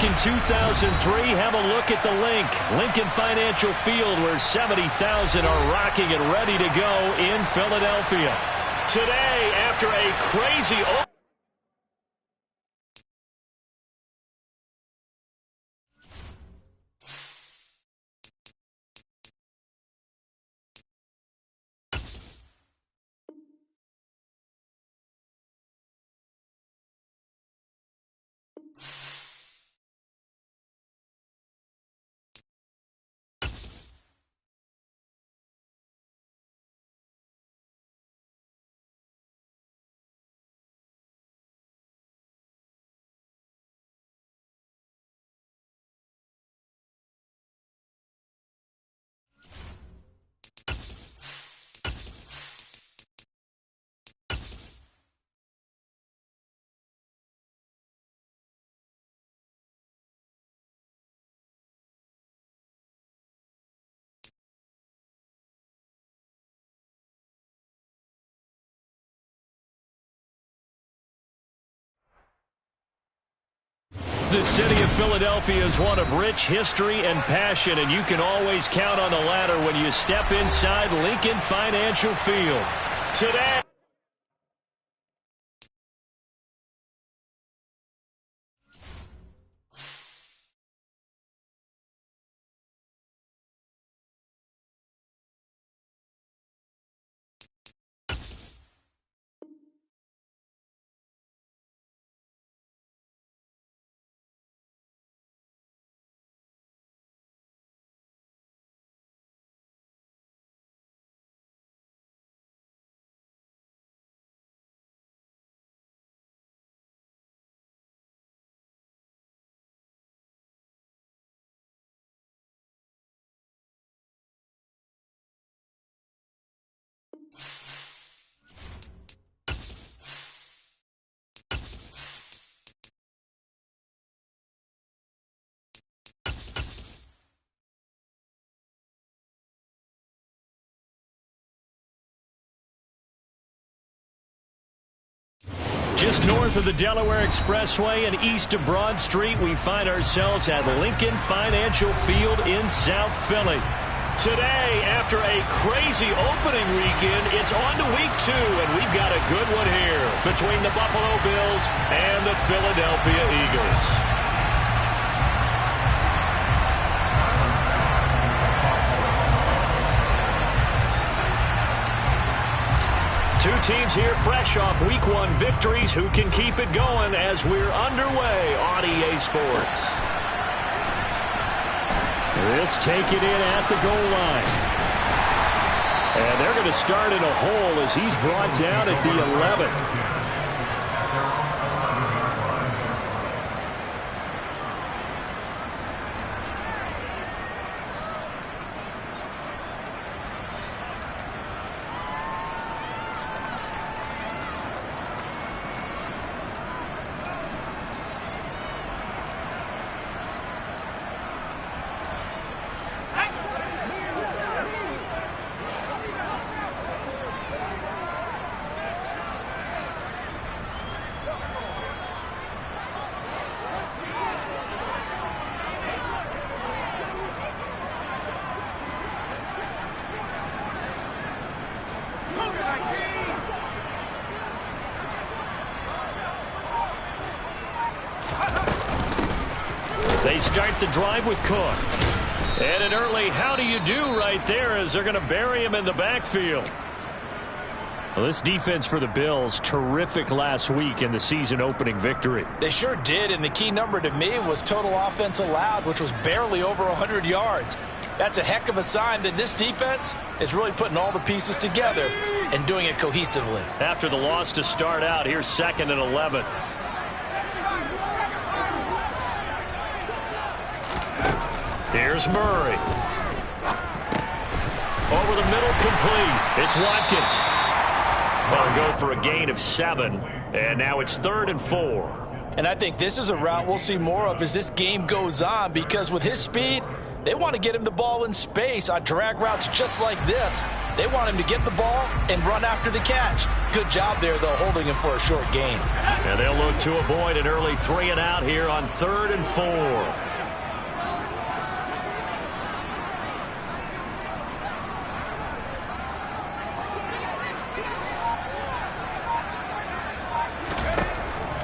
back in 2003, have a look at the Lincoln Financial Field, where 70,000 are rocking and ready to go in Philadelphia. Today, after a crazy The city of Philadelphia is one of rich history and passion, and you can always count on the ladder when you step inside Lincoln Financial Field. Today, just north of the Delaware Expressway and east of Broad Street, we find ourselves at Lincoln Financial Field in South Philly. Today, after a crazy opening weekend, it's on to week 2, and we've got a good one here between the Buffalo Bills and the Philadelphia Eagles. Two teams here fresh off Week 1 victories. Who can keep it going as we're underway on EA Sports? This take it in at the goal line. And they're going to start in a hole as he's brought down at the 11. They start the drive with Cook. And an early how do you do right there as they're going to bury him in the backfield. Well, this defense for the Bills, terrific last week in the season-opening victory. They sure did, and the key number to me was total offense allowed, which was barely over 100 yards. That's a heck of a sign that this defense is really putting all the pieces together and doing it cohesively. After the loss to start out, here's 2nd and 11. Here's Murray. Over the middle, complete. It's Watkins. They'll go for a gain of 7, and now it's 3rd and 4. And I think this is a route we'll see more of as this game goes on, because with his speed, They want to get him the ball in space on drag routes just like this. They want him to get the ball and run after the catch. Good job there, though, holding him for a short gain. And they'll look to avoid an early 3 and out here on 3rd and 4.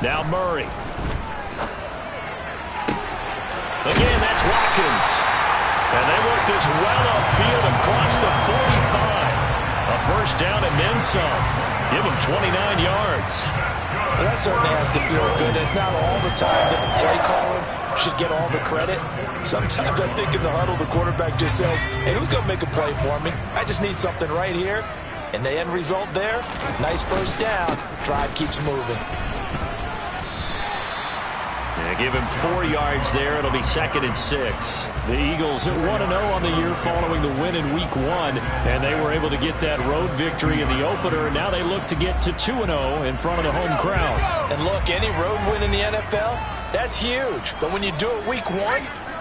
Now Murray. Again, that's Watkins. And they work this well upfield across the 45. A first down and then some. Give him 29 yards. Well, that certainly has to feel good. It's not all the time that the play caller should get all the credit. Sometimes I think in the huddle, the quarterback just says, hey, who's going to make a play for me? I just need something right here. And the end result there, nice first down. Drive keeps moving. Yeah, give him 4 yards there. It'll be 2nd and 6. The Eagles at 1-0 on the year following the win in Week 1, and they were able to get that road victory in the opener. Now they look to get to 2-0 in front of the home crowd. And look, any road win in the NFL, that's huge. But when you do it Week 1,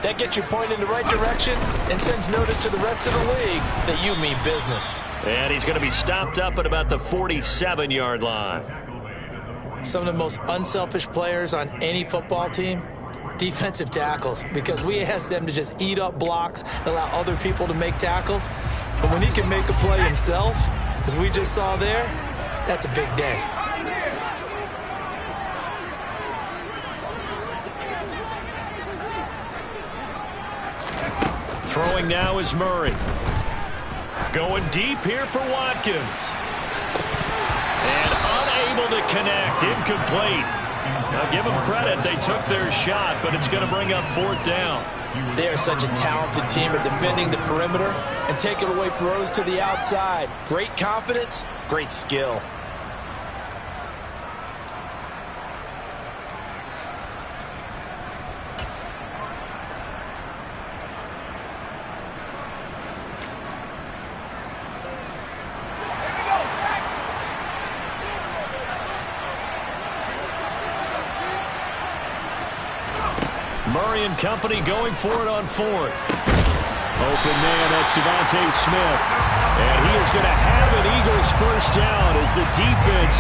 that gets you pointed in the right direction and sends notice to the rest of the league that you mean business. And he's going to be stopped up at about the 47-yard line. Some of the most unselfish players on any football team, defensive tackles, because we ask them to just eat up blocks and allow other people to make tackles. But when he can make a play himself, as we just saw there, that's a big day. Throwing now is Murray. Going deep here for Watkins. And unable to connect. Incomplete. Now give them credit. They took their shot, but it's going to bring up 4th down. They are such a talented team at defending the perimeter and taking away throws to the outside. Great confidence, great skill. Murray and company going for it on 4th. Open man, that's Devontae Smith. And he is going to have an Eagles first down as the defense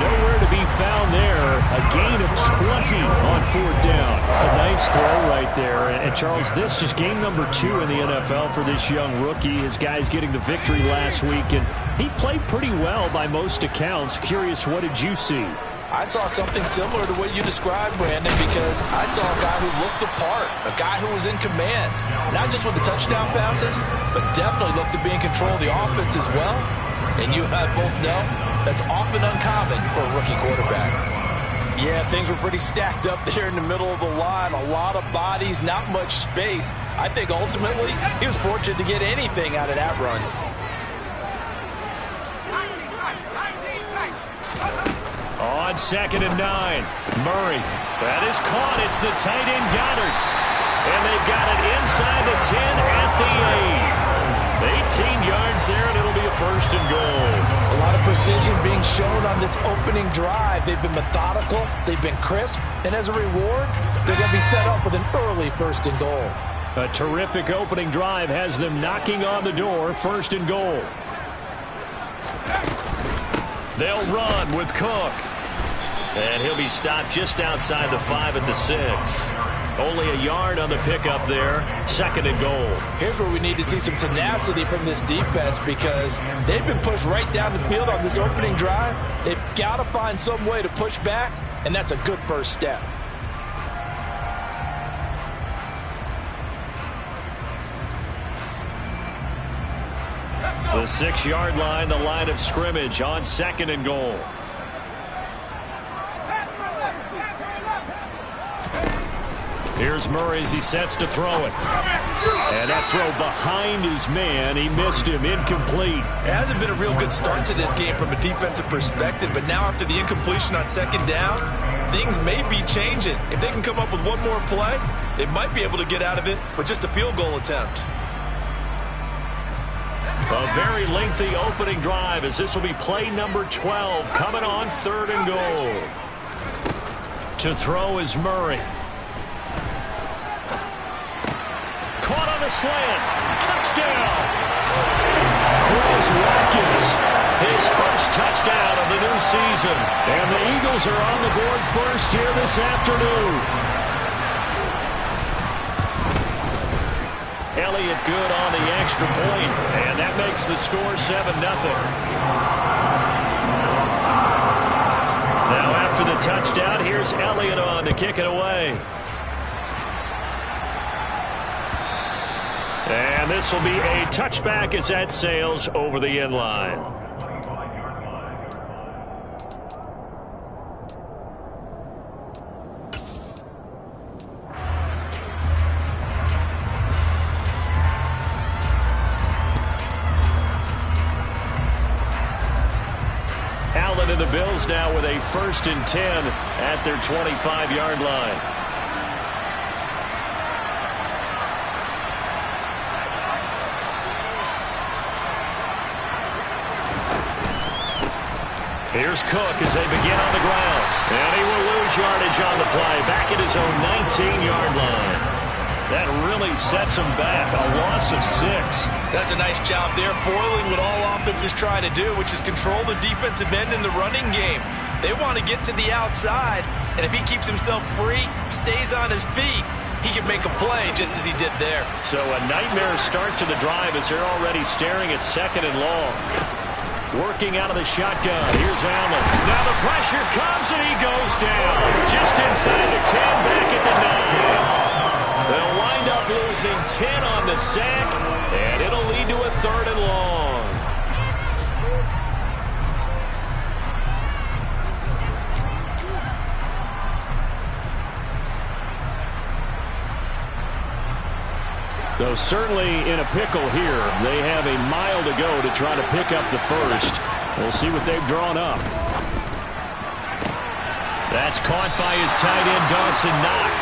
nowhere to be found there. A gain of 20 on 4th down. A nice throw right there. And Charles, this is game number 2 in the NFL for this young rookie. His guys getting the victory last week, and he played pretty well by most accounts. Curious, what did you see? I saw something similar to what you described, Brandon, because I saw a guy who looked the part, a guy who was in command, not just with the touchdown passes, but definitely looked to be in control of the offense as well. And you and I both know that's often uncommon for a rookie quarterback. Yeah, things were pretty stacked up there in the middle of the line. A lot of bodies, not much space. I think ultimately he was fortunate to get anything out of that run. On 2nd and 9, Murray. That is caught. It's the tight end Goddard. And they've got it inside the 10 at the 8. 18 yards there, and it'll be a 1st and goal. A lot of precision being shown on this opening drive. They've been methodical. They've been crisp. And as a reward, they're going to be set up with an early 1st and goal. A terrific opening drive has them knocking on the door. 1st and goal. They'll run with Cook. And he'll be stopped just outside the 5 at the 6. Only a yard on the pickup there. 2nd and goal. Here's where we need to see some tenacity from this defense, because they've been pushed right down the field on this opening drive. They've got to find some way to push back, and that's a good first step. The 6-yard line, the line of scrimmage on 2nd and goal. Here's Murray as he sets to throw it. And that throw behind his man. He missed him. Incomplete. It hasn't been a real good start to this game from a defensive perspective, but now after the incompletion on 2nd down, things may be changing. If they can come up with one more play, they might be able to get out of it with just a field goal attempt. A very lengthy opening drive, as this will be play number 12 coming on 3rd and goal. To throw is Murray. Caught on the slant. Touchdown. Quez Watkins, his first touchdown of the new season. And the Eagles are on the board first here this afternoon. Elliott good on the extra point, and that makes the score 7-0. Now after the touchdown, here's Elliott on to kick it away. And this will be a touchback as that sails over the end line. Allen and the Bills now with a 1st and 10 at their 25-yard line. Here's Cook as they begin on the ground. And he will lose yardage on the play. Back at his own 19-yard line. That really sets him back. A loss of 6. That's a nice job there, foiling what all offenses try to do, which is control the defensive end in the running game. They want to get to the outside, and if he keeps himself free, stays on his feet, he can make a play just as he did there. So a nightmare start to the drive as they're already staring at 2nd and long. Working out of the shotgun. Here's Allen. Now the pressure comes and he goes down. Just inside the 10, back at the 9. They'll wind up losing 10 on the sack, and it'll lead to a 3rd and long. So certainly in a pickle here. They have a mile to go to try to pick up the 1st. We'll see what they've drawn up. That's caught by his tight end, Dawson Knox.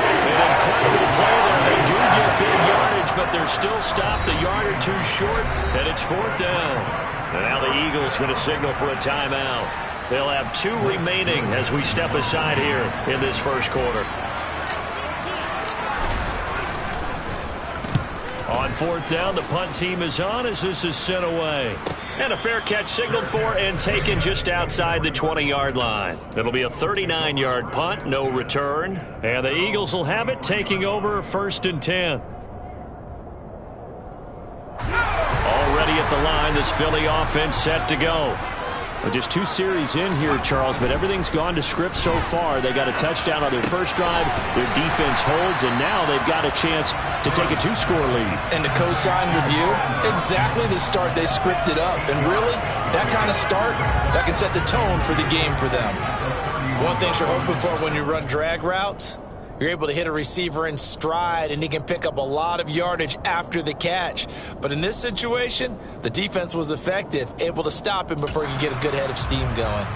An incredible play there. They do get big yardage, but they're still stopped a yard or 2 short, and it's 4th down. And now the Eagles going to signal for a timeout. They'll have 2 remaining as we step aside here in this first quarter. On 4th down, the punt team is on as this is sent away. And a fair catch signaled for and taken just outside the 20-yard line. It'll be a 39-yard punt, no return. And the Eagles will have it, taking over 1st and 10. Already at the line, this Philly offense set to go. Well, just 2 series in here, Charles, but everything's gone to script so far. They got a touchdown on their first drive. Their defense holds, and now they've got a chance to take a 2-score lead. And to co-sign with you, exactly the start they scripted up. And really, that kind of start, that can set the tone for the game for them. One thing you're hoping for when you run drag routes, you're able to hit a receiver in stride, and he can pick up a lot of yardage after the catch. But in this situation, the defense was effective, able to stop him before he could get a good head of steam going.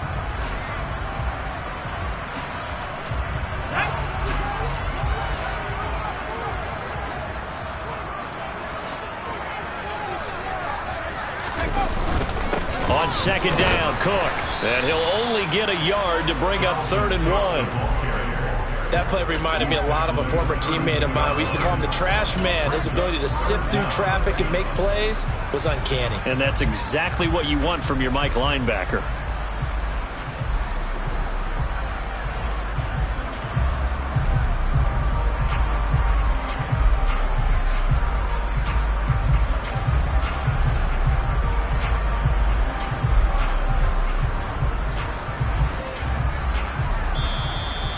On 2nd down, Cook. And he'll only get a yard to bring up 3rd and 1. That play reminded me a lot of a former teammate of mine. We used to call him the trash man. His ability to sift through traffic and make plays was uncanny. And that's exactly what you want from your Mike linebacker.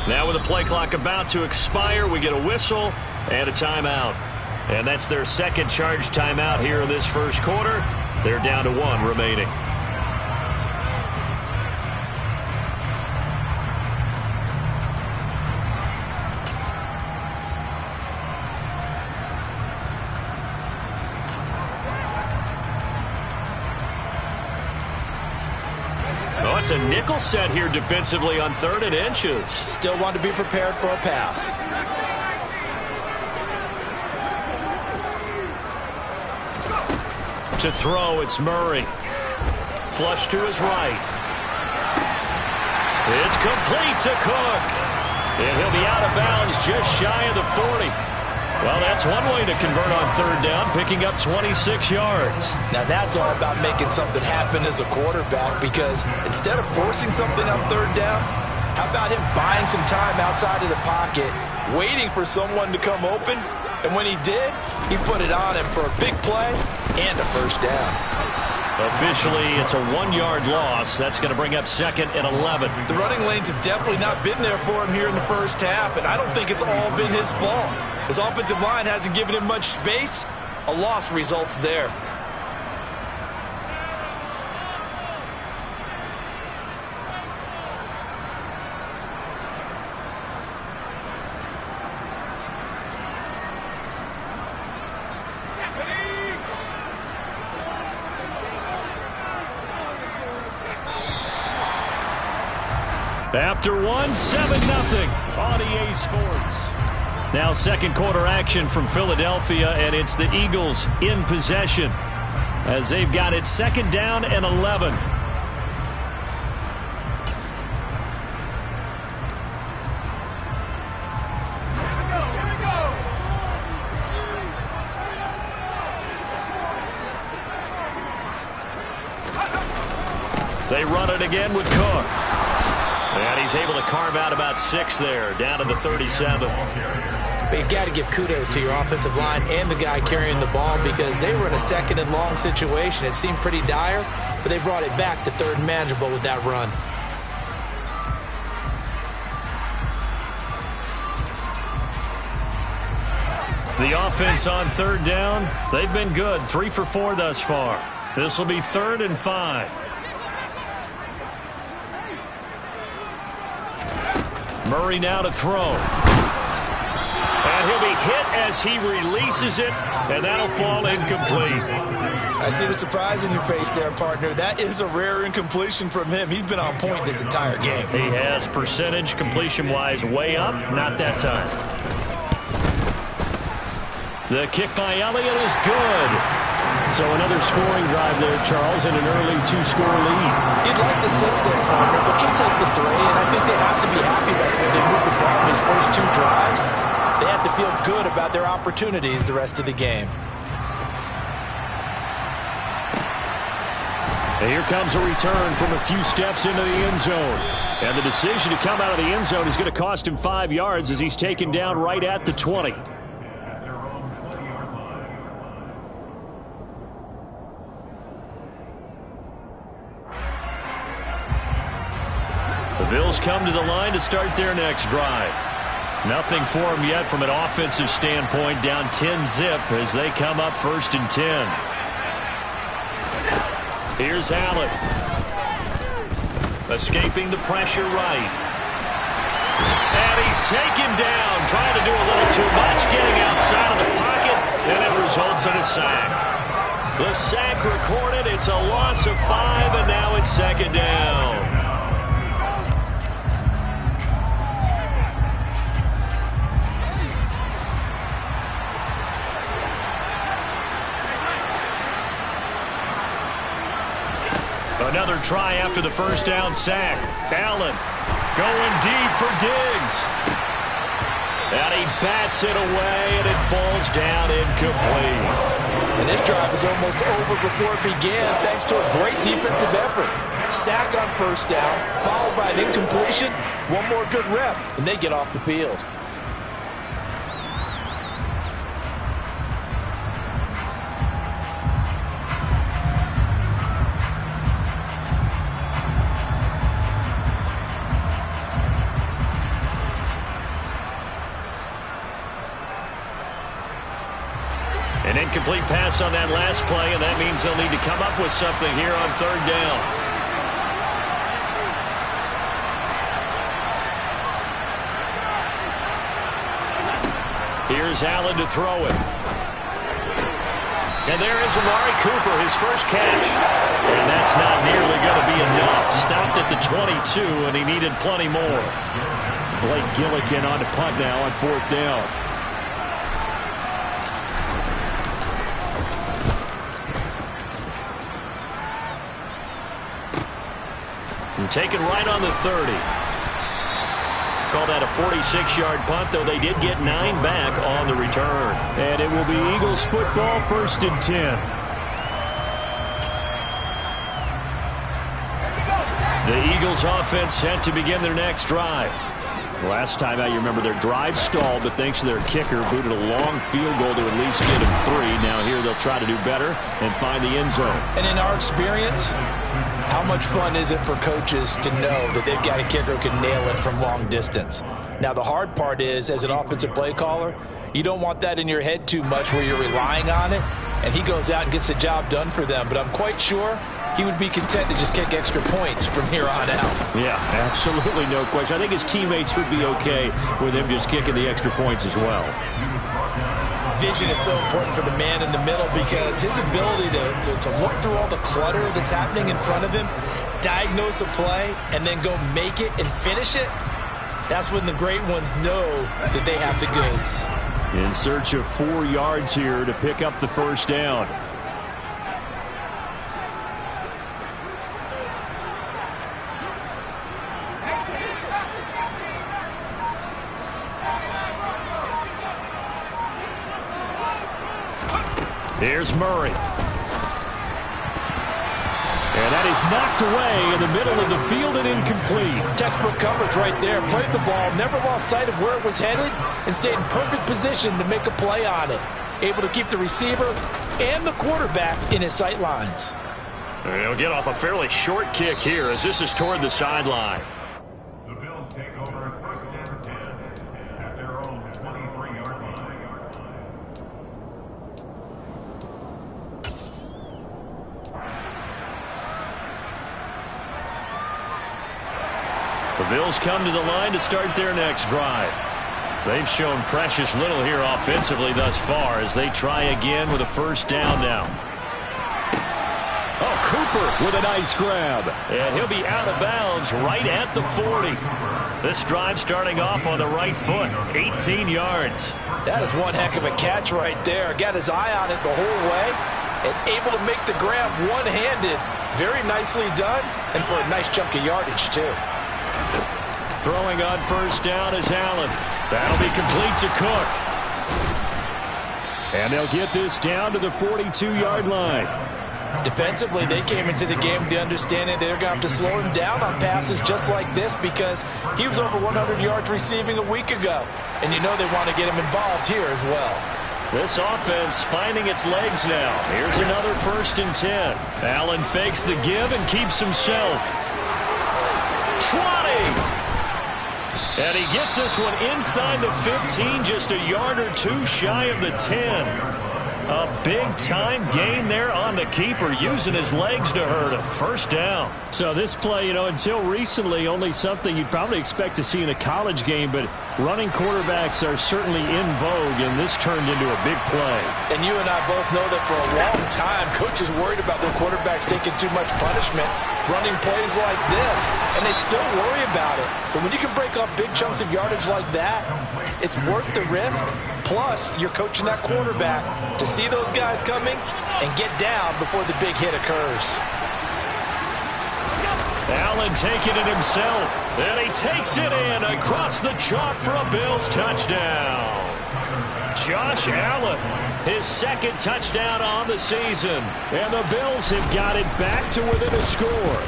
Now with the play clock about to expire, we get a whistle and a timeout. And that's their 2nd charge timeout here in this first quarter. They're down to 1 remaining. Oh, it's a nickel set here defensively on 3rd and inches. Still want to be prepared for a pass. To throw, it's Murray. Flush to his right. It's complete to Cook. And he'll be out of bounds just shy of the 40. Well, that's one way to convert on third down, picking up 26 yards. Now, that's all about making something happen as a quarterback, because instead of forcing something on third down, how about him buying some time outside of the pocket, waiting for someone to come open, and when he did, he put it on him for a big play and a first down. Officially, it's a 1-yard loss. That's going to bring up 2nd and 11. The running lanes have definitely not been there for him here in the first half, and I don't think it's all been his fault. His offensive line hasn't given him much space. A loss results there. After 7-0 on EA Sports. Now second quarter action from Philadelphia, and it's the Eagles in possession as they've got it 2nd down and 11. They run it again with Cook. And he's able to carve out about 6 there, down to the 37. But you've got to give kudos to your offensive line and the guy carrying the ball, because they were in a 2nd and long situation. It seemed pretty dire, but they brought it back to 3rd and manageable with that run. The offense on 3rd down, they've been good. 3 for 4 thus far. This will be 3rd and 5. Murray now to throw. And he'll be hit as he releases it, and that'll fall incomplete. I see the surprise in your face there, partner. That is a rare incompletion from him. He's been on point this entire game. He has percentage completion-wise way up, not that time. The kick by Elliott is good. So another scoring drive there, Charles, and an early 2-score lead. You'd like the 6 there, partner, but you'll take the 3, and I think they have to be happy that when they move the ball in these first 2 drives, they have to feel good about their opportunities the rest of the game. And here comes a return from a few steps into the end zone. And the decision to come out of the end zone is going to cost him 5 yards as he's taken down right at the 20. The Bills come to the line to start their next drive. Nothing for them yet from an offensive standpoint, down 10-zip as they come up 1st and 10. Here's Allen. Escaping the pressure right. And he's taken down, trying to do a little too much, getting outside of the pocket, and it results in a sack. The sack recorded, it's a loss of 5, and now it's 2nd down. Another try after the 1st down sack. Allen going deep for Diggs. And he bats it away, and it falls down incomplete. And this drive was almost over before it began, thanks to a great defensive effort. Sack on 1st down, followed by an incompletion. One more good rep, and they get off the field. An incomplete pass on that last play, and that means they'll need to come up with something here on 3rd down. Here's Allen to throw it. And there is Amari Cooper, his first catch. And that's not nearly going to be enough. Stopped at the 22, and he needed plenty more. Blake Gillikin on to punt now on 4th down. And taken right on the 30. call that a 46-yard punt, though they did get 9 back on the return. And it will be Eagles football, 1st and 10. The Eagles offense set to begin their next drive. Last time out, you remember their drive stalled, but thanks to their kicker, booted a long field goal to at least get them 3. Now here they'll try to do better and find the end zone. And in our experience, how much fun is it for coaches to know that they've got a kicker who can nail it from long distance? Now, the hard part is, as an offensive play caller, you don't want that in your head too much where you're relying on it, and he goes out and gets the job done for them. But I'm quite sure he would be content to just kick extra points from here on out. Yeah, absolutely no question. I think his teammates would be okay with him just kicking the extra points as well. Vision is so important for the man in the middle because his ability to look through all the clutter that's happening in front of him, diagnose a play, and then go make it and finish it, that's when the great ones know that they have the goods. In search of 4 yards here to pick up the first down. Here's Murray. And that is knocked away in the middle of the field and incomplete. Textbook coverage right there. Played the ball, never lost sight of where it was headed, and stayed in perfect position to make a play on it. Able to keep the receiver and the quarterback in his sight lines. He'll get off a fairly short kick here as this is toward the sideline. The Bills take over 1st and 10 at their own 23-yard line. The Bills come to the line to start their next drive. They've shown precious little here offensively thus far as they try again with a first down now. Oh, Cooper with a nice grab. And he'll be out of bounds right at the 40. This drive starting off on the right foot, 18 yards. That is one heck of a catch right there. Got his eye on it the whole way and able to make the grab one-handed. Very nicely done and for a nice chunk of yardage, too. Throwing on first down is Allen. That'll be complete to Cook. And they'll get this down to the 42-yard line. Defensively, they came into the game with the understanding they're going to have to slow him down on passes just like this because he was over 100 yards receiving a week ago. And you know they want to get him involved here as well. This offense finding its legs now. Here's another 1st and 10. Allen fakes the give and keeps himself. 20! And he gets this one inside the 15, just a yard or 2 shy of the 10. A big-time gain there on the keeper, using his legs to hurt him. First down. So this play, until recently, only something you'd probably expect to see in a college game, but running quarterbacks are certainly in vogue, and this turned into a big play. And you and I both know that for a long time, coaches worried about their quarterbacks taking too much punishment, running plays like this, and they still worry about it. But when you can break up big chunks of yardage like that, it's worth the risk. Plus, you're coaching that quarterback to see those guys coming and get down before the big hit occurs. Allen taking it himself, and he takes it in across the chalk for a Bills touchdown. Josh Allen, his 2nd touchdown on the season, and the Bills have got it back to within a score.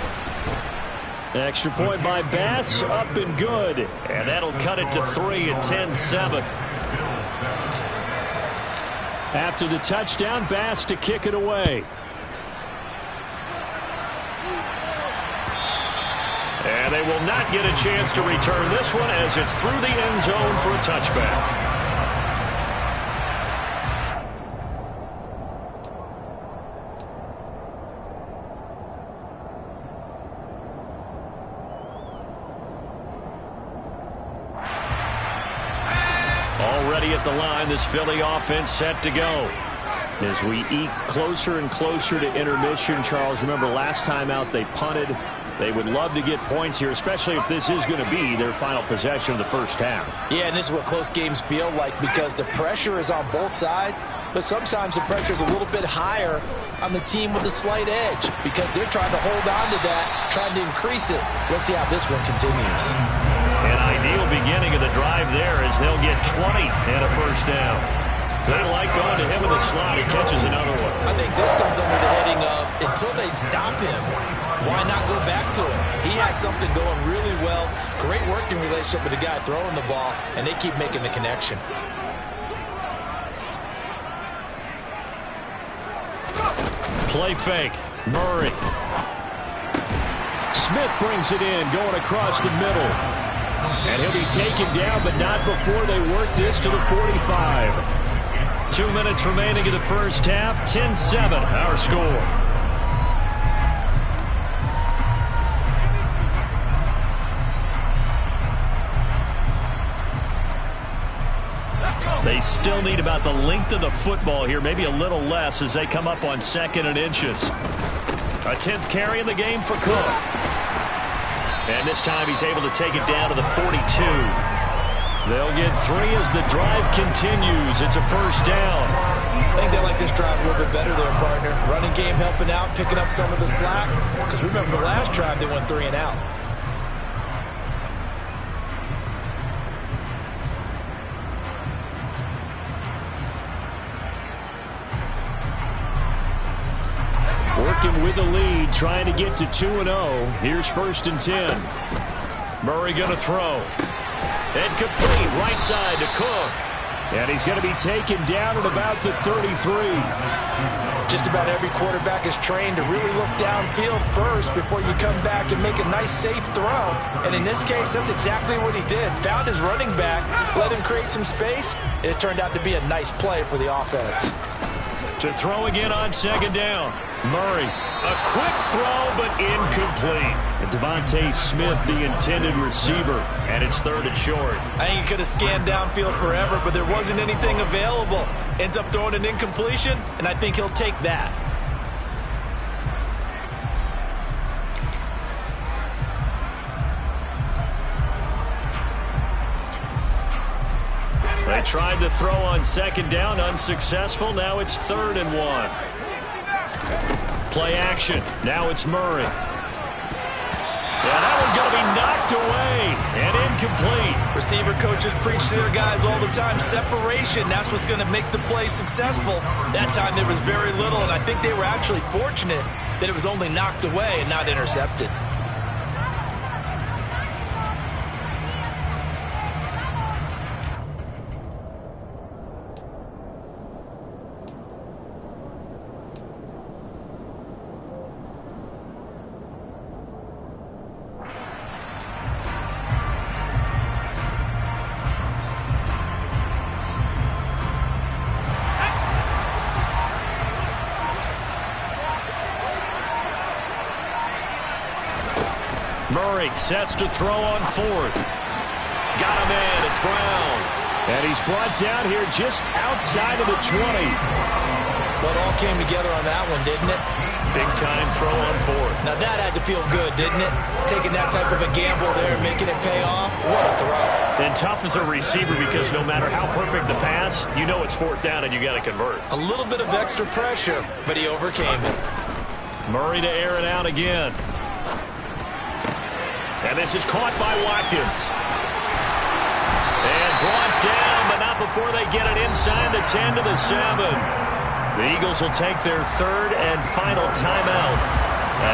Extra point by Bass, up and good, and that'll cut it to 3 at 10-7. After the touchdown, Bass to kick it away. And they will not get a chance to return this one as it's through the end zone for a touchback. Already at the line, this Philly offense set to go. As we eke closer and closer to intermission, Charles, remember last time out they punted. They would love to get points here, especially if this is going to be their final possession of the first half. Yeah, and this is what close games feel like because the pressure is on both sides, but sometimes the pressure is a little bit higher on the team with a slight edge because they're trying to hold on to that, trying to increase it. Let's see how this one continues. An ideal beginning of the drive there as they'll get 20 and a first down. They like going to him in the slot. He catches another one. I think this comes under the heading of until they stop him, why not go back to him? He has something going really well. Great working relationship with the guy throwing the ball, and they keep making the connection. Play fake. Murray. Smith brings it in, going across the middle. And he'll be taken down, but not before they work this to the 45. 2 minutes remaining in the first half. 10-7, our score. They still need about the length of the football here, maybe a little less as they come up on 2nd and inches. A 10th carry in the game for Cook. And this time he's able to take it down to the 42. They'll get 3 as the drive continues. It's a first down. I think they like this drive a little bit better there, partner. Running game helping out, picking up some of the slack. Because remember the last drive they went 3 and out. Working with the lead, trying to get to 2-0. Here's 1st and 10. Murray going to throw. And complete, right side to Cook. And he's going to be taken down at about the 33. Just about every quarterback is trained to really look downfield first before you come back and make a nice, safe throw. And in this case, that's exactly what he did. Found his running back, let him create some space, and it turned out to be a nice play for the offense. To throw again on 2nd down. Murray, a quick throw, but incomplete. And Devontae Smith, the intended receiver, and it's 3rd and short. I think he could have scanned downfield forever, but there wasn't anything available. Ends up throwing an incompletion, and I think he'll take that. They tried to throw on 2nd down, unsuccessful. Now it's 3rd and 1. Play action. Now it's Murray. Yeah, that one's going to be knocked away and incomplete. Receiver coaches preach to their guys all the time. Separation, that's what's going to make the play successful. That time there was very little, and I think they were actually fortunate that it was only knocked away and not intercepted. Murray sets to throw on 4th. Got him in. It's Brown. And he's brought down here just outside of the 20. Well, it all came together on that one, didn't it? Big time throw on 4th. Now that had to feel good, didn't it? Taking that type of a gamble there and making it pay off. What a throw. And tough as a receiver because no matter how perfect the pass, you know it's 4th down and you got to convert. A little bit of extra pressure, but he overcame it. Murray to air it out again. And this is caught by Watkins. And brought down, but not before they get it inside the 10 to the 7. The Eagles will take their 3rd and final timeout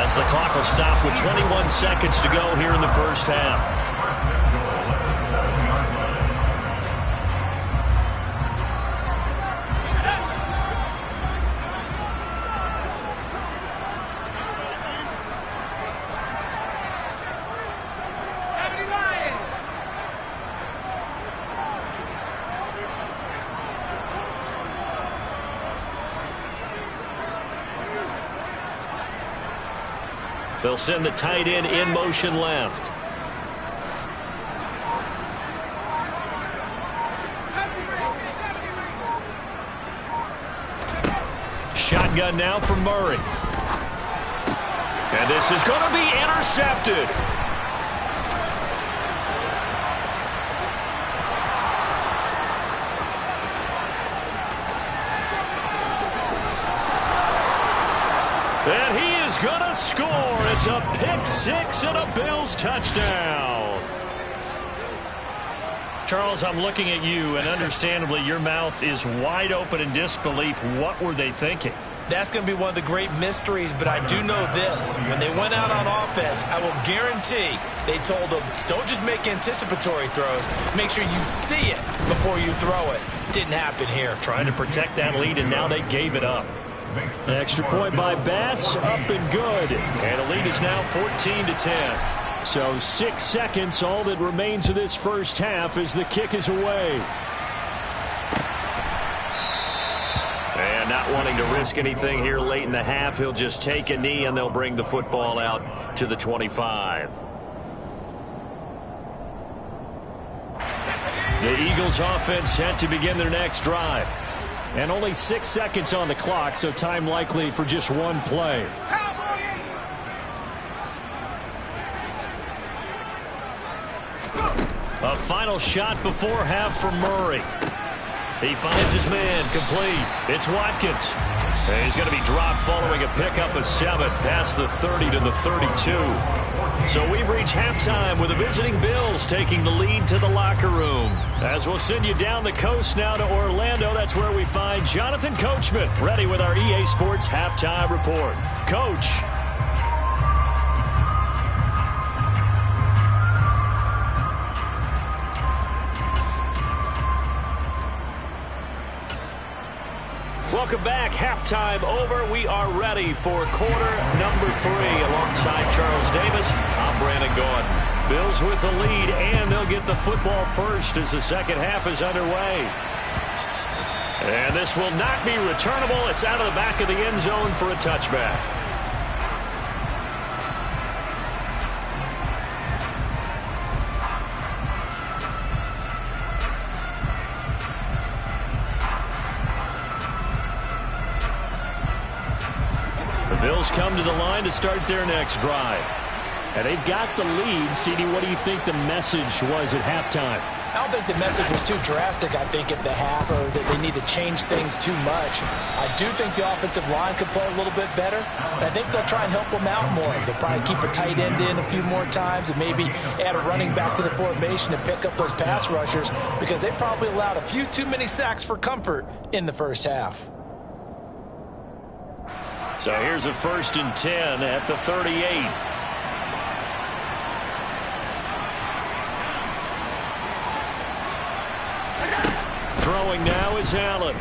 as the clock will stop with 21 seconds to go here in the first half. They'll send the tight end in motion left. Shotgun now from Murray. And this is going to be intercepted. And he is going to score. It's a pick 6 and a Bills touchdown. Charles, I'm looking at you, and understandably, your mouth is wide open in disbelief. What were they thinking? That's going to be one of the great mysteries, but I do know this. When they went out on offense, I will guarantee they told them, don't just make anticipatory throws. Make sure you see it before you throw it. Didn't happen here. Trying to protect that lead, and now they gave it up. An extra point by Bass, up and good. And the lead is now 14-10. So 6 seconds, all that remains of this first half as the kick is away. And not wanting to risk anything here late in the half, he'll just take a knee and they'll bring the football out to the 25. The Eagles offense set to begin their next drive. And only 6 seconds on the clock, so time likely for just one play. A final shot before half for Murray. He finds his man complete. It's Watkins. And he's going to be dropped following a pickup of 7 past the 30 to the 32. So we've reached halftime with the visiting Bills taking the lead to the locker room. As we'll send you down the coast now to Orlando, that's where we find Jonathan Coachman ready with our EA Sports halftime report. Coach. Welcome back. Halftime over. We are ready for quarter number 3. Alongside Charles Davis, I'm Brandon Gaudin. Bills with the lead, and they'll get the football first as the second half is underway. And this will not be returnable. It's out of the back of the end zone for a touchback. Bills come to the line to start their next drive. And they've got the lead. CD, what do you think the message was at halftime? I don't think the message was too drastic, I think, at the half, or that they need to change things too much. I do think the offensive line could play a little bit better. And I think they'll try and help them out more. They'll probably keep a tight end in a few more times and maybe add a running back to the formation and pick up those pass rushers, because they probably allowed a few too many sacks for comfort in the first half. So here's a 1st and 10 at the 38. Throwing now is Allen.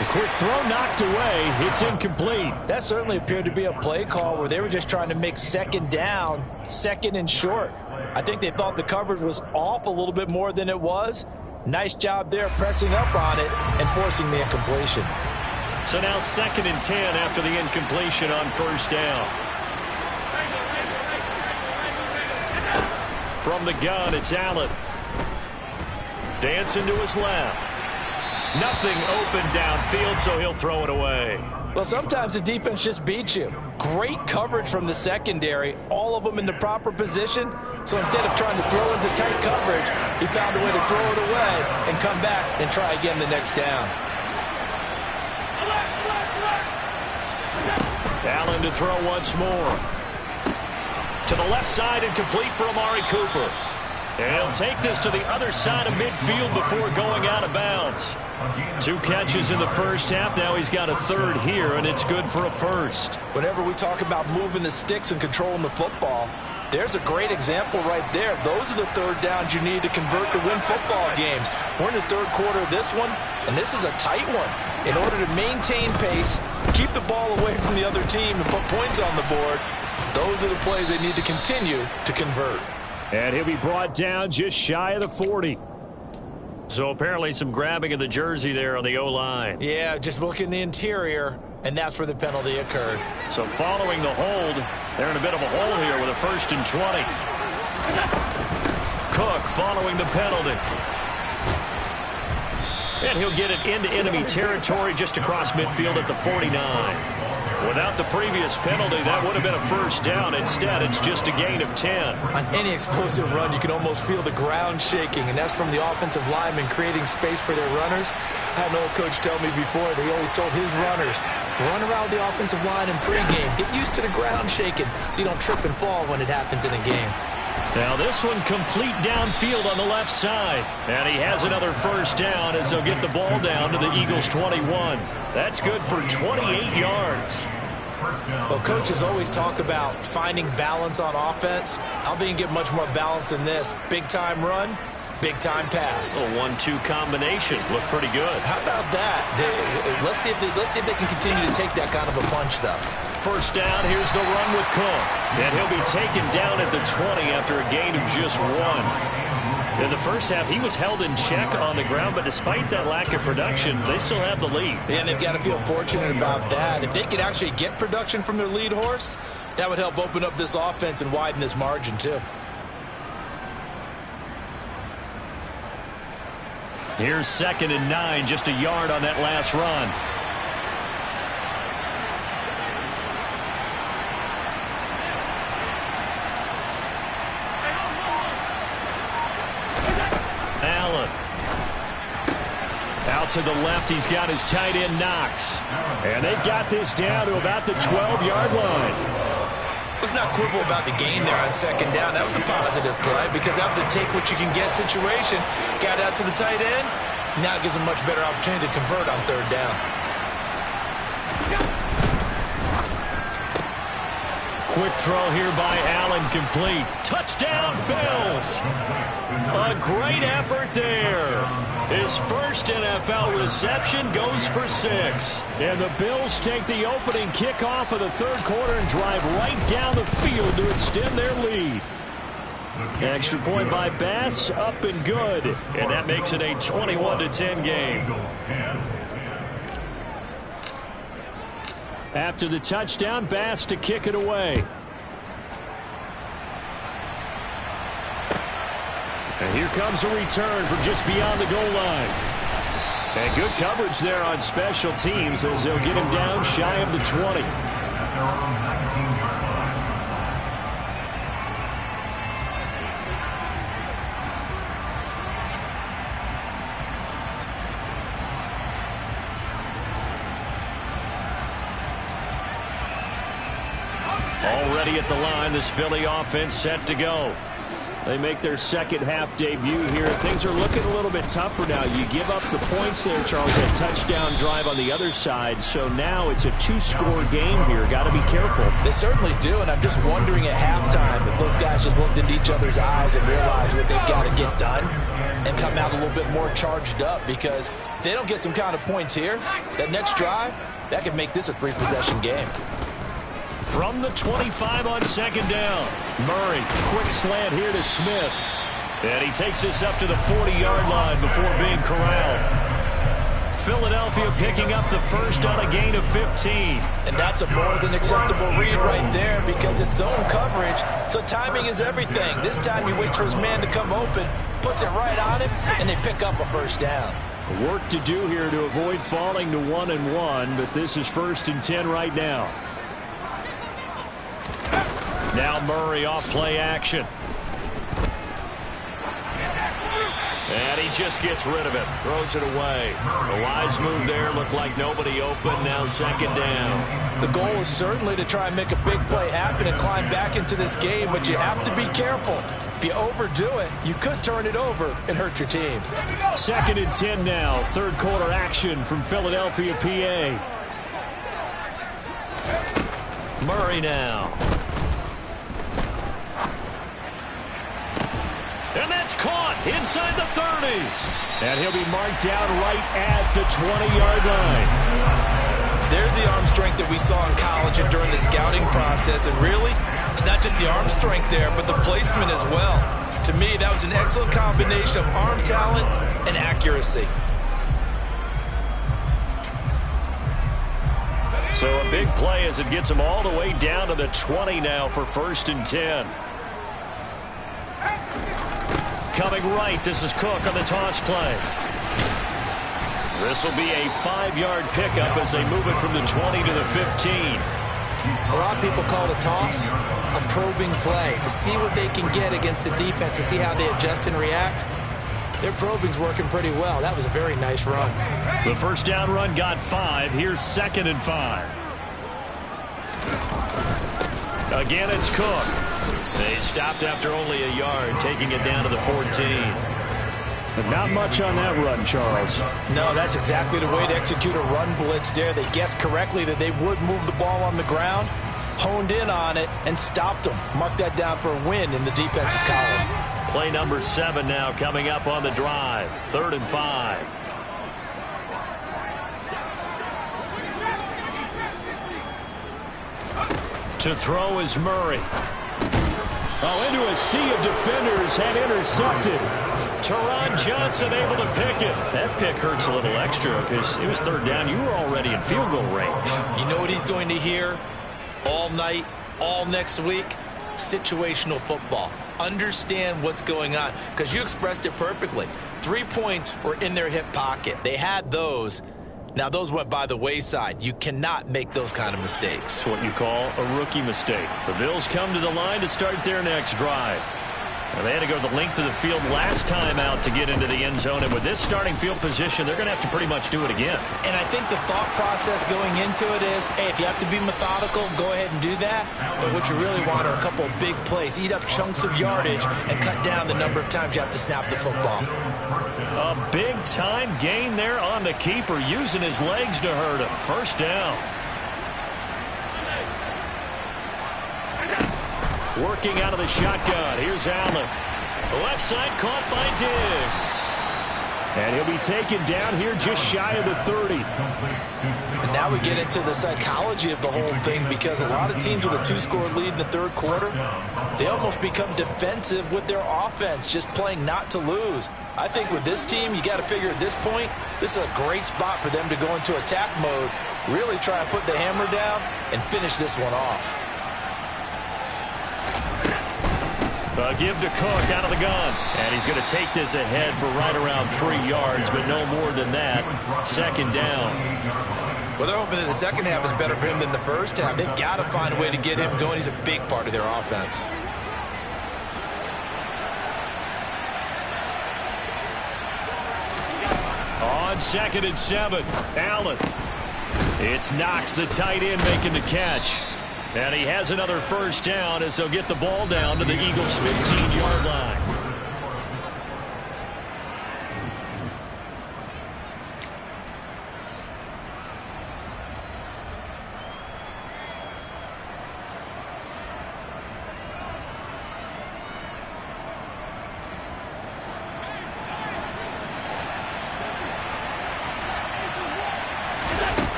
A quick throw knocked away. It's incomplete. That certainly appeared to be a play call where they were just trying to make second down, second and short. I think they thought the coverage was off a little bit more than it was. Nice job there pressing up on it and forcing the incompletion. So now 2nd and 10 after the incompletion on 1st down. From the gun, it's Allen. Dancing to his left. Nothing open downfield, so he'll throw it away. Well, sometimes the defense just beats you. Great coverage from the secondary, all of them in the proper position. So instead of trying to throw into tight coverage, he found a way to throw it away and come back and try again the next down. Allen to throw once more. To the left side and complete for Amari Cooper. And he'll take this to the other side of midfield before going out of bounds. 2 catches in the first half. Now he's got a 3rd here, and it's good for a 1st. Whenever we talk about moving the sticks and controlling the football, there's a great example right there. Those are the 3rd downs you need to convert to win football games. We're in the 3rd quarter of this one, and this is a tight one. In order to maintain pace, keep the ball away from the other team, and put points on the board, those are the plays they need to continue to convert. And he'll be brought down just shy of the 40. So apparently some grabbing of the jersey there on the O-line. Yeah, just look in the interior, and that's where the penalty occurred. So following the hold, they're in a bit of a hole here with a 1st and 20. Cook following the penalty. And he'll get it into enemy territory just across midfield at the 49. Without the previous penalty, that would have been a 1st down. Instead, it's just a gain of 10. On any explosive run, you can almost feel the ground shaking, and that's from the offensive linemen creating space for their runners. I had an old coach tell me before, they always told his runners, run around the offensive line in pregame. Get used to the ground shaking so you don't trip and fall when it happens in a game. Now this one complete downfield on the left side. And he has another first down as they'll get the ball down to the Eagles' 21. That's good for 28 yards. Well, coaches always talk about finding balance on offense. I don't think you get much more balance than this. Big-time run, big-time pass. A 1-2 combination. Look pretty good. How about that? Let's see if they can continue to take that kind of a punch, though. First down, here's the run with Cook. And he'll be taken down at the 20 after a gain of just 1. In the first half, he was held in check on the ground, but despite that lack of production, they still have the lead. And they've got to feel fortunate about that. If they could actually get production from their lead horse, that would help open up this offense and widen this margin, too. Here's 2nd and 9, just a yard on that last run. Allen. Out to the left, he's got his tight end Knox. And they've got this down to about the 12-yard line. Let's not quibble about the gain there on 2nd down. That was a positive play because that was a take-what-you-can-get situation. Got out to the tight end. Now it gives them a much better opportunity to convert on 3rd down. Quick throw here by Allen, complete. Touchdown, Bills. A great effort there. His first NFL reception goes for 6. And the Bills take the opening kickoff of the 3rd quarter and drive right down the field to extend their lead. Extra point by Bass, up and good. And that makes it a 21-10 game. After the touchdown, Bass to kick it away. And here comes a return from just beyond the goal line. And good coverage there on special teams as they'll get him down shy of the 20. Already at the line, this Philly offense set to go. They make their second half debut here. Things are looking a little bit tougher now. You give up the points there, Charles, that touchdown drive on the other side. So now it's a 2-score game here. Got to be careful. They certainly do, and I'm just wondering at halftime if those guys just looked into each other's eyes and realized what they've got to get done and come out a little bit more charged up, because if they don't get some kind of points here, that next drive, that could make this a 3-possession game. From the 25 on 2nd down. Murray, quick slant here to Smith. And he takes this up to the 40-yard line before being corralled. Philadelphia picking up the first on a gain of 15. And that's a more than acceptable read right there because it's zone coverage, so timing is everything. This time he waits for his man to come open, puts it right on him, and they pick up a first down. Work to do here to avoid falling to 1-1, but this is 1st and 10 right now. Now Murray off play action. And he just gets rid of it. Throws it away. A wise move there. Looked like nobody open. Now 2nd down. The goal is certainly to try and make a big play happen and climb back into this game, but you have to be careful. If you overdo it, you could turn it over and hurt your team. 2nd and 10 now. 3rd quarter action from Philadelphia, PA. Murray now. And that's caught inside the 30. And he'll be marked down right at the 20-yard line. There's the arm strength that we saw in college and during the scouting process. And really, it's not just the arm strength there, but the placement as well. To me, that was an excellent combination of arm talent and accuracy. So a big play as it gets him all the way down to the 20 now for 1st and 10. Coming right, this is Cook on the toss play. This will be a 5-yard pickup as they move it from the 20 to the 15. A lot of people call the toss a probing play to see what they can get against the defense, to see how they adjust and react. Their probing's working pretty well. That was a very nice run. The first down run got 5. Here's 2nd and 5. Again, it's Cook. They stopped after only a yard, taking it down to the 14. But not much on that run, Charles. No, that's exactly the way to execute a run blitz there. They guessed correctly that they would move the ball on the ground, honed in on it, and stopped them. Mark that down for a win in the defense's column. Play number 7 now coming up on the drive. 3rd and 5. To throw is Murray. Oh, into a sea of defenders and intercepted. Teron Johnson able to pick it. That pick hurts a little extra because it was 3rd down. You were already in field goal range. You know what he's going to hear all night, all next week? Situational football. Understand what's going on, because you expressed it perfectly. 3 points were in their hip pocket. They had those. Now, those went by the wayside. You cannot make those kind of mistakes. It's what you call a rookie mistake. The Bills come to the line to start their next drive. Now, they had to go the length of the field last time out to get into the end zone, and with this starting field position, they're going to have to pretty much do it again. And I think the thought process going into it is, hey, if you have to be methodical, go ahead and do that. But what you really want are a couple of big plays. Eat up chunks of yardage and cut down the number of times you have to snap the football. A big-time gain there on the keeper, using his legs to hurt him. 1st down. Working out of the shotgun. Here's Allen. The left side caught by Diggs. And he'll be taken down here just shy of the 30. And now we get into the psychology of the whole thing, because a lot of teams with a 2-score lead in the 3rd quarter, they almost become defensive with their offense, just playing not to lose. I think with this team, you got to figure at this point, this is a great spot for them to go into attack mode, really try and put the hammer down and finish this one off. Give to Cook out of the gun. And he's going to take this ahead for right around 3 yards, but no more than that. 2nd down. Well, they're hoping that the second half is better for him than the first half. They've got to find a way to get him going. He's a big part of their offense. On 2nd and 7, Allen. It's Knox, the tight end, making the catch. And he has another 1st down as they'll get the ball down to the Eagles' 15-yard line.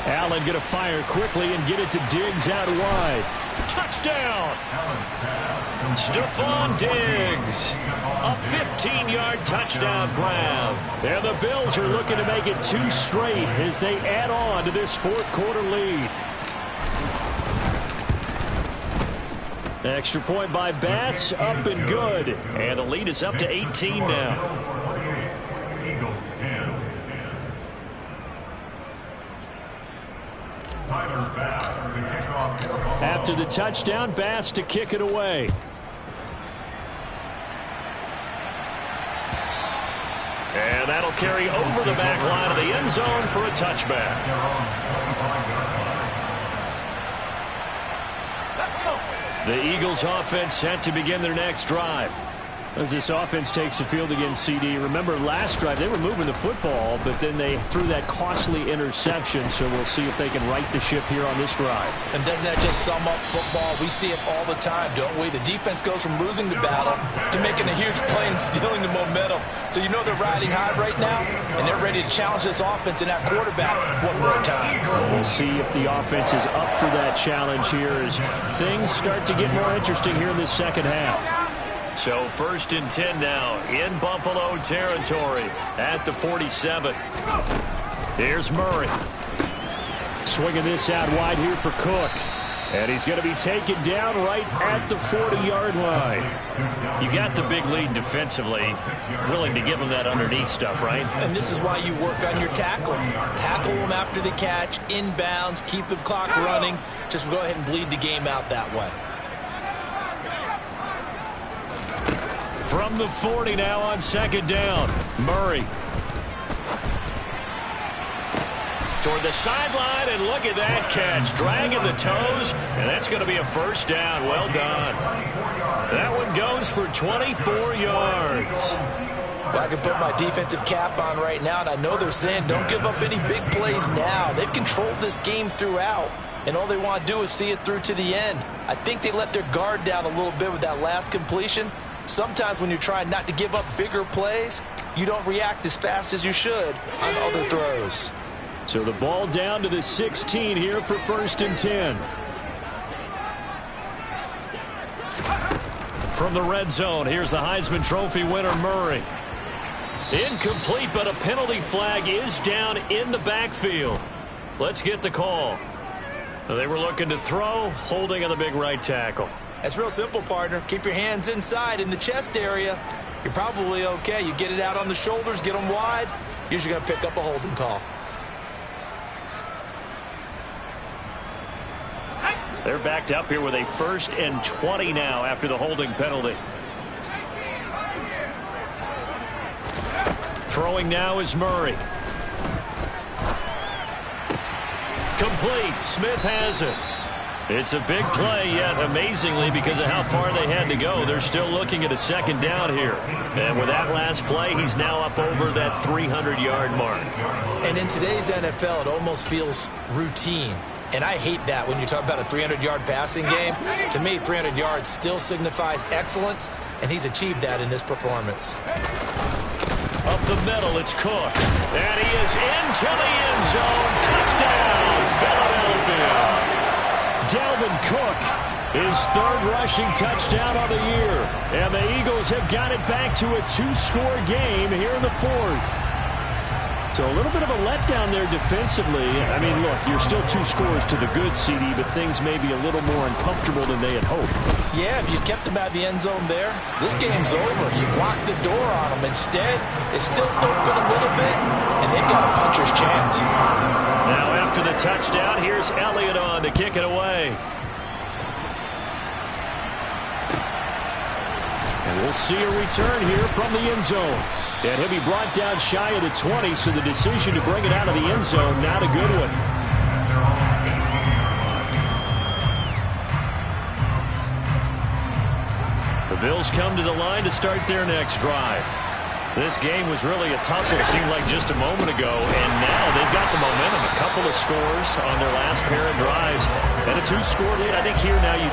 Allen going to fire quickly and get it to Diggs out wide. Touchdown! Stephon Diggs. A 15-yard touchdown grab. And the Bills are looking to make it 2 straight as they add on to this 4th quarter lead. Extra point by Bass, up and good. And the lead is up to 18 now. Eagles 10. After the touchdown, Bass to kick it away. And that'll carry over the back line of the end zone for a touchback. The Eagles offense set to begin their next drive. As this offense takes the field against CD, remember last drive they were moving the football, but then they threw that costly interception, so we'll see if they can right the ship here on this drive. And doesn't that just sum up football? We see it all the time, don't we? The defense goes from losing the battle to making a huge play and stealing the momentum. So you know they're riding high right now, and they're ready to challenge this offense and that quarterback one more time. We'll see if the offense is up for that challenge here as things start to get more interesting here in the 2nd half. So 1st and 10 now in Buffalo territory at the 47. Here's Murray. Swinging this out wide here for Cook. And he's going to be taken down right at the 40-yard line. You got the big lead defensively. Willing to give them that underneath stuff, right? And this is why you work on your tackling. Tackle them after the catch, inbounds, keep the clock running. Just go ahead and bleed the game out that way. From the 40 now on 2nd down. Murray. toward the sideline, and look at that catch. Dragging the toes, and that's going to be a first down. Well done. That one goes for 24 yards. Well, I can put my defensive cap on right now, and I know they're saying don't give up any big plays now. They've controlled this game throughout, and all they want to do is see it through to the end. I think they let their guard down a little bit with that last completion. Sometimes when you're trying not to give up bigger plays, you don't react as fast as you should on other throws. So the ball down to the 16 here for 1st and 10. From the red zone, here's the Heisman Trophy winner, Murray. Incomplete, but a penalty flag is down in the backfield. Let's get the call. They were looking to throw, holding on the big right tackle. That's real simple, partner. Keep your hands inside in the chest area. You're probably okay. You get it out on the shoulders, get them wide. Usually going to pick up a holding call. They're backed up here with a 1st and 20 now after the holding penalty. Throwing now is Murray. Complete. Smith has it. It's a big play, yet amazingly, because of how far they had to go, they're still looking at a 2nd down here. And with that last play, he's now up over that 300-yard mark. And in today's NFL, it almost feels routine. And I hate that when you talk about a 300-yard passing game. To me, 300 yards still signifies excellence, and he's achieved that in this performance. Up the middle, it's Cook. And he is into the end zone. Touchdown, Philadelphia. Dalvin Cook, his 3rd rushing touchdown of the year. And the Eagles have got it back to a 2-score game here in the 4th. So a little bit of a letdown there defensively. I mean, look, you're still 2 scores to the good, CD, but things may be a little more uncomfortable than they had hoped. Yeah, if you kept them out of the end zone there, this game's over. You've locked the door on them. Instead, it's still open a little bit, and they've got a puncher's chance. Now after the touchdown, here's Elliott on to kick it away. And we'll see a return here from the end zone. And he'll be brought down shy of the 20, so the decision to bring it out of the end zone, not a good one. The Bills come to the line to start their next drive. This game was really a tussle, it seemed like just a moment ago, and now they've got the momentum. A couple of scores on their last pair of drives, and a 2-score lead. I think here now you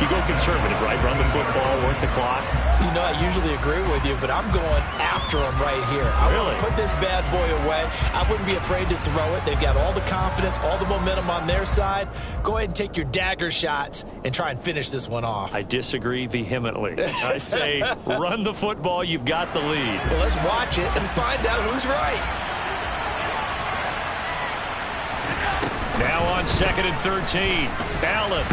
go conservative, right? Run the football, work the clock. You know, I usually agree with you, but I'm going after them right here. I want to put this bad boy away. I wouldn't be afraid to throw it. They've got all the confidence, all the momentum on their side. Go ahead and take your dagger shots and try and finish this one off. I disagree vehemently. I say run the football. You've got the lead. Well, let's watch it and find out who's right. Now on 2nd and 13. Allen.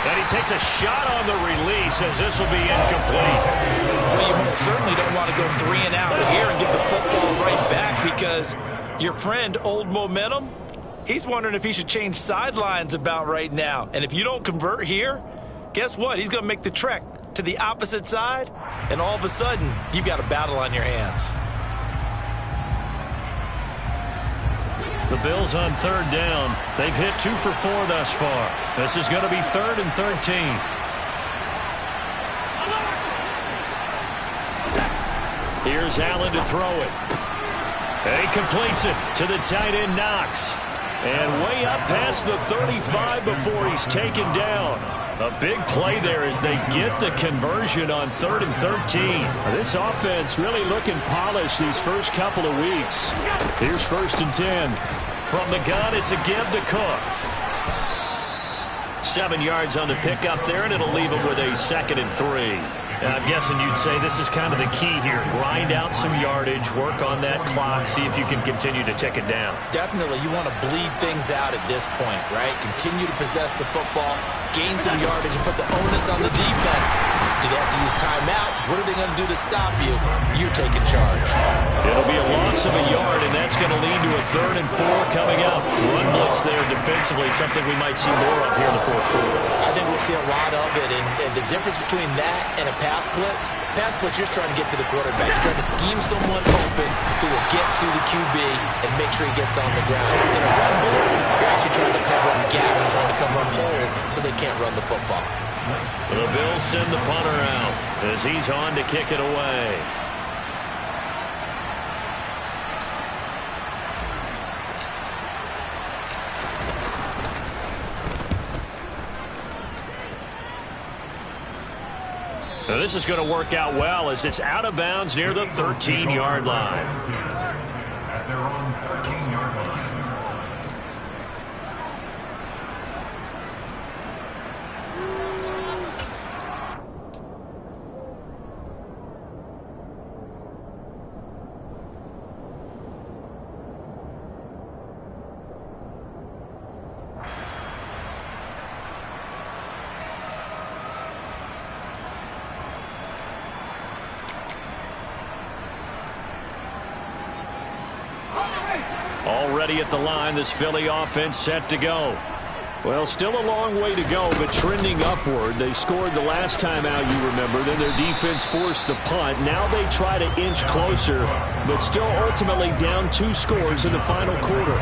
And he takes a shot on the release as this will be incomplete. Well, you most certainly don't want to go 3 and out here and get the football right back, because your friend, Old Momentum, he's wondering if he should change sidelines about right now. And if you don't convert here, guess what? He's going to make the trek to the opposite side, and all of a sudden, you've got a battle on your hands. The Bills on 3rd down. They've hit 2 for 4 thus far. This is going to be 3rd and 13. Here's Allen to throw it. And he completes it to the tight end, Knox. And way up past the 35 before he's taken down. A big play there as they get the conversion on 3rd and 13. This offense really looking polished these first couple of weeks. Here's 1st and 10. From the gun, it's a give to Cook. 7 yards on the pickup there, and it'll leave him with a 2nd and 3. And I'm guessing you'd say this is kind of the key here. Grind out some yardage, work on that clock, see if you can continue to tick it down. Definitely, you want to bleed things out at this point, right? Continue to possess the football, gain some yardage, and put the onus on the defense. Do they have to use timeouts? What are they going to do to stop you? You're taking charge. It'll be a loss of a yard, and that's going to lead to a 3rd and 4 coming up. Run blitz there defensively, something we might see more of here in the 4th quarter. I think we'll see a lot of it, and the difference between that and a pass pass blitz, you're trying to get to the quarterback. You're trying to scheme someone open who will get to the QB and make sure he gets on the ground. In a run blitz, you're actually trying to cover up gaps, trying to cover up holes so they can't run the football. The Bills send the punter out as he's on to kick it away. Now this is going to work out well as it's out of bounds near the 13-yard line. At their own 13-yard line. Already at the line, this Philly offense set to go. Well, still a long way to go, but trending upward. They scored the last time out, you remember. Then their defense forced the punt. Now they try to inch closer, but still ultimately down 2 scores in the final quarter.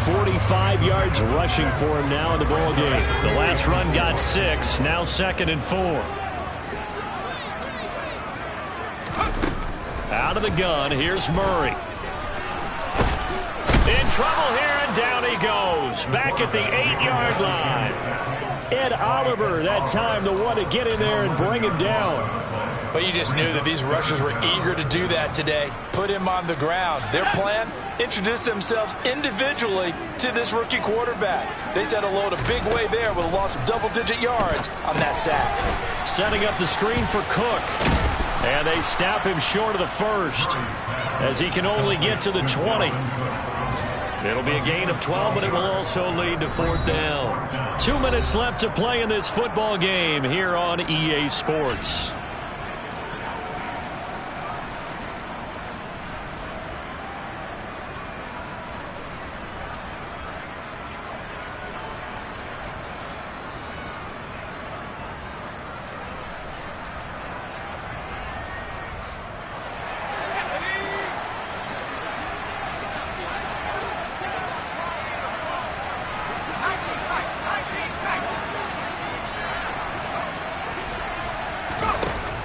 45 yards rushing for him now in the ball game. The last run got 6, now 2nd and 4. Out of the gun, here's Murray. In trouble here, and down he goes. Back at the 8-yard line. Ed Oliver, that time, the one to get in there and bring him down. But you just knew that these rushers were eager to do that today. Put him on the ground. Their plan, introduce themselves individually to this rookie quarterback. They set a load a big way there with a loss of double-digit yards on that sack. Setting up the screen for Cook. And they snap him short of the first as he can only get to the 20. It'll be a gain of 12, but it will also lead to 4th down. 2 minutes left to play in this football game here on EA Sports.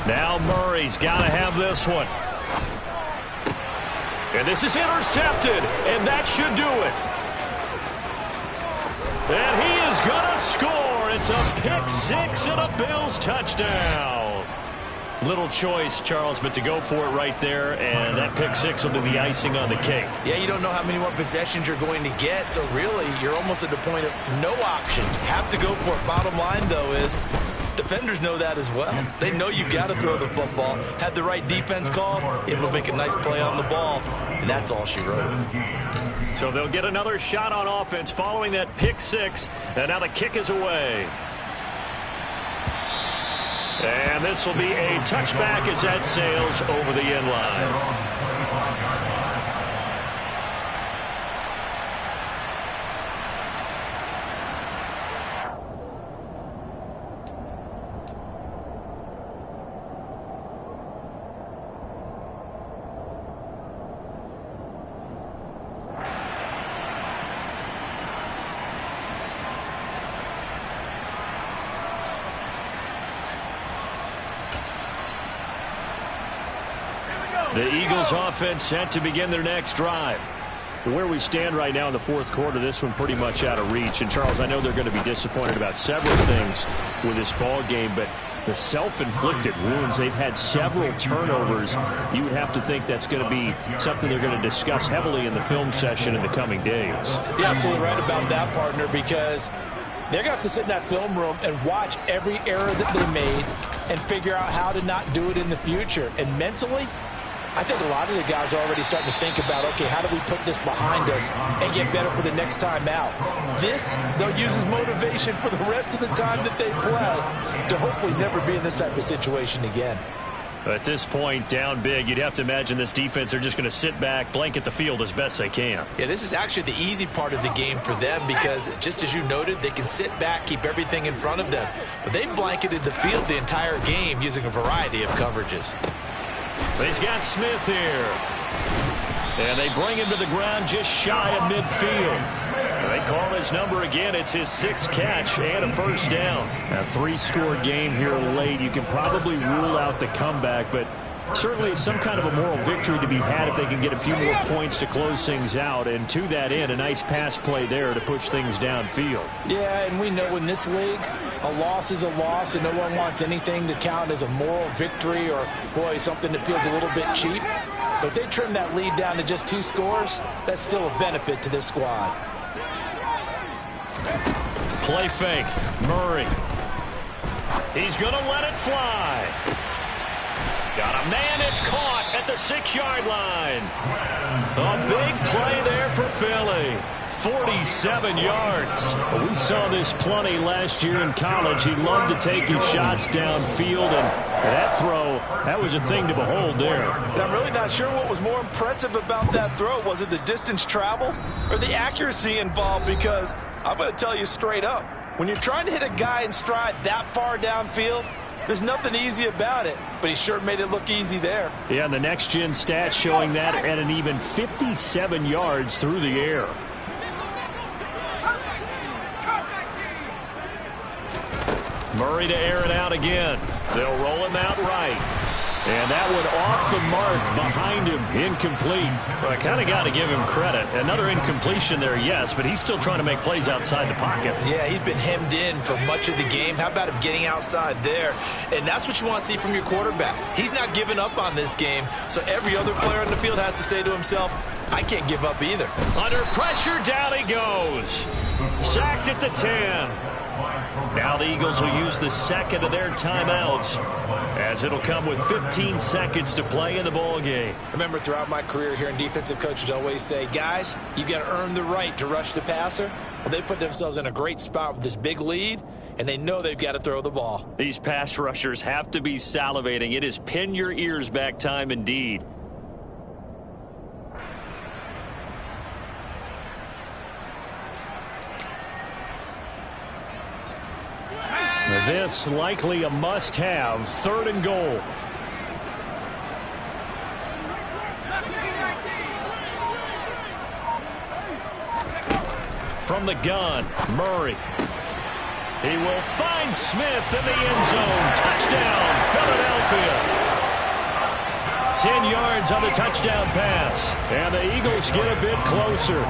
Now Murray's got to have this one. And this is intercepted, and that should do it. And he is going to score. It's a pick-6 and a Bills touchdown. Little choice, Charles, but to go for it right there, and that pick-6 will be the icing on the cake. Yeah, you don't know how many more possessions you're going to get, so really you're almost at the point of no options. Have to go for it. Bottom line, though, is defenders know that as well. They know you've got to throw the football. Had the right defense called, able to make a nice play on the ball, and that's all she wrote. So they'll get another shot on offense following that pick-6, and now the kick is away. And this will be a touchback as that sails over the end line. The Eagles offense set to begin their next drive. Where we stand right now in the 4th quarter, this one pretty much out of reach. And, Charles, I know they're going to be disappointed about several things with this ball game, but the self-inflicted wounds, they've had several turnovers. You would have to think that's going to be something they're going to discuss heavily in the film session in the coming days. You're absolutely right about that, partner, because they're going to have to sit in that film room and watch every error that they made and figure out how to not do it in the future. And mentally, I think a lot of the guys are already starting to think about, okay, how do we put this behind us and get better for the next time out? This, they'll use as motivation for the rest of the time that they play to hopefully never be in this type of situation again. At this point, down big, you'd have to imagine this defense are just going to sit back, blanket the field as best they can. Yeah, this is actually the easy part of the game for them because, just as you noted, they can sit back, keep everything in front of them. But they've blanketed the field the entire game using a variety of coverages. He's got Smith here. And they bring him to the ground just shy of midfield. They call his number again. It's his 6th catch and a first down. A 3-score game here late. You can probably rule out the comeback, but certainly some kind of a moral victory to be had if they can get a few more points to close things out. And to that end, a nice pass play there to push things downfield. Yeah, and we know in this league, a loss is a loss, and no one wants anything to count as a moral victory or, boy, something that feels a little bit cheap. But if they trim that lead down to just 2 scores, that's still a benefit to this squad. Play fake. Murray. He's going to let it fly. Got a man. It's caught at the 6-yard line. A big play there for Philly. 47 yards. We saw this plenty last year in college. He loved to take his shots downfield, and that throw, that was a thing to behold there. And I'm really not sure what was more impressive about that throw. Was it the distance travel or the accuracy involved? Because I'm going to tell you straight up, when you're trying to hit a guy in stride that far downfield, there's nothing easy about it, but he sure made it look easy there. Yeah, and the next-gen stats showing that at an even 57 yards through the air. Murray to air it out again. They'll roll him out right. And that one off the mark behind him. Incomplete. Well, I kind of got to give him credit. Another incompletion there, yes, but he's still trying to make plays outside the pocket. Yeah, he's been hemmed in for much of the game. How about him getting outside there? And that's what you want to see from your quarterback. He's not giving up on this game, so every other player on the field has to say to himself, I can't give up either. Under pressure, down he goes. Sacked at the 10. Now the Eagles will use the second of their timeouts, as it'll come with 15 seconds to play in the ball game. Remember, throughout my career here in defensive coaches always say, guys, you got to earn the right to rush the passer. Well, they put themselves in a great spot with this big lead, and they know they've got to throw the ball. These pass rushers have to be salivating. It is pin your ears back time indeed. This likely a must-have. 3rd and goal. From the gun, Murray. He will find Smith in the end zone. Touchdown, Philadelphia. 10 yards on the touchdown pass. And the Eagles get a bit closer.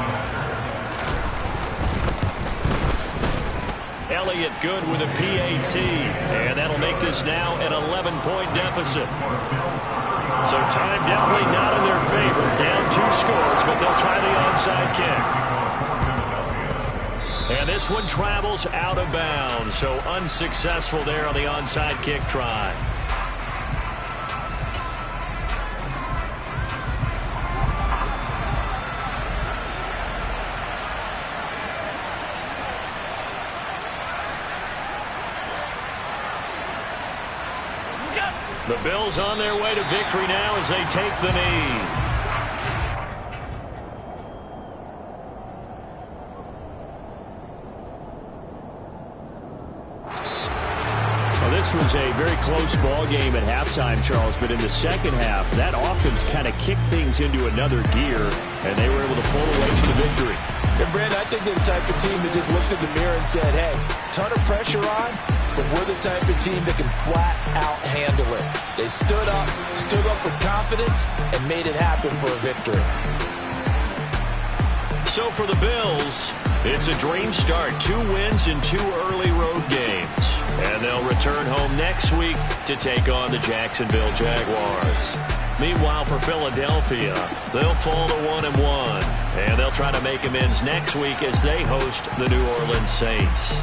Elliott good with a PAT, and that'll make this now an 11-point deficit. So time definitely not in their favor. Down 2 scores, but they'll try the onside kick. And this one travels out of bounds, so unsuccessful there on the onside kick try. The Bills on their way to victory now as they take the knee. Well, this was a very close ball game at halftime, Charles, but in the second half, that offense kind of kicked things into another gear, and they were able to pull away from the victory. And Brandon, I think they're the type of team that just looked in the mirror and said, hey, ton of pressure on, but we're the type of team that can flat out handle it. They stood up with confidence, and made it happen for a victory. So for the Bills, it's a dream start. 2 wins in 2 early road games. And they'll return home next week to take on the Jacksonville Jaguars. Meanwhile, for Philadelphia, they'll fall to 1-1. And they'll try to make amends next week as they host the New Orleans Saints.